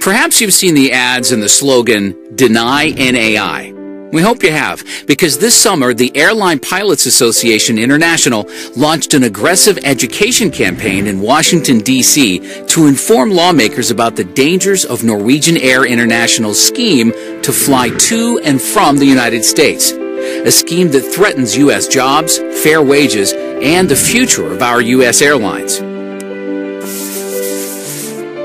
Perhaps you've seen the ads and the slogan, "Deny NAI." We hope you have, because this summer, the Airline Pilots Association International launched an aggressive education campaign in Washington, D.C. to inform lawmakers about the dangers of Norwegian Air International's scheme to fly to and from the United States, a scheme that threatens U.S. jobs, fair wages, and the future of our U.S. airlines.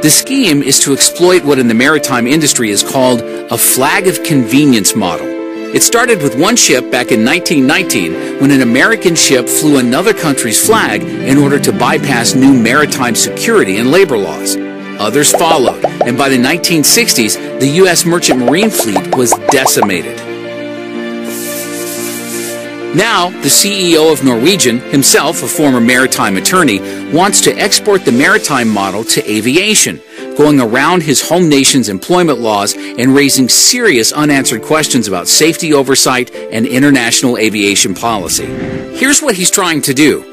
The scheme is to exploit what in the maritime industry is called a flag of convenience model. It started with one ship back in 1919 when an American ship flew another country's flag in order to bypass new maritime security and labor laws. Others followed, and by the 1960s, the U.S. merchant marine fleet was decimated. Now, the CEO of Norwegian, himself a former maritime attorney, wants to export the maritime model to aviation, going around his home nation's employment laws and raising serious unanswered questions about safety oversight and international aviation policy. Here's what he's trying to do.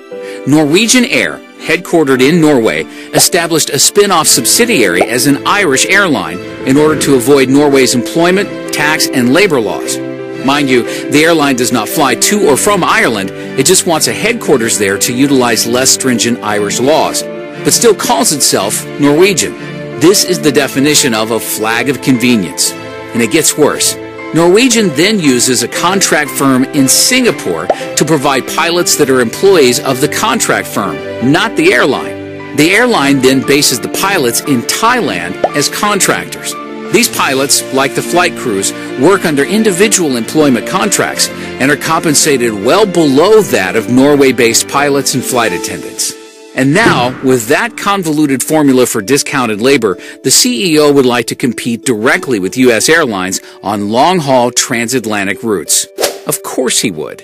Norwegian Air, headquartered in Norway, established a spin-off subsidiary as an Irish airline in order to avoid Norway's employment, tax, and labor laws. Mind you, the airline does not fly to or from Ireland, it just wants a headquarters there to utilize less stringent Irish laws, but still calls itself Norwegian. This is the definition of a flag of convenience. And it gets worse. Norwegian then uses a contract firm in Singapore to provide pilots that are employees of the contract firm, not the airline. The airline then bases the pilots in Thailand as contractors. These pilots, like the flight crews, work under individual employment contracts and are compensated well below that of Norway-based pilots and flight attendants. And now, with that convoluted formula for discounted labor, the CEO would like to compete directly with U.S. airlines on long-haul transatlantic routes. Of course he would.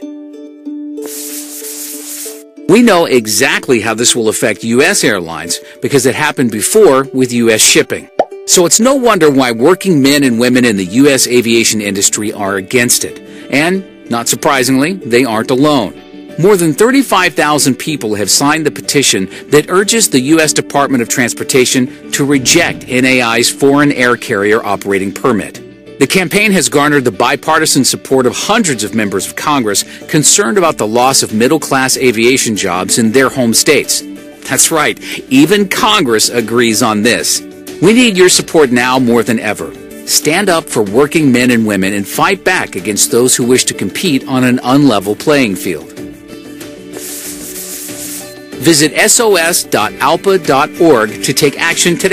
We know exactly how this will affect U.S. airlines because it happened before with U.S. shipping. So it's no wonder why working men and women in the U.S. aviation industry are against it. And, not surprisingly, they aren't alone. More than 35,000 people have signed the petition that urges the U.S. Department of Transportation to reject NAI's foreign air carrier operating permit. The campaign has garnered the bipartisan support of hundreds of members of Congress concerned about the loss of middle-class aviation jobs in their home states. That's right, even Congress agrees on this. We need your support now more than ever. Stand up for working men and women and fight back against those who wish to compete on an unlevel playing field. Visit sos.alpa.org to take action today.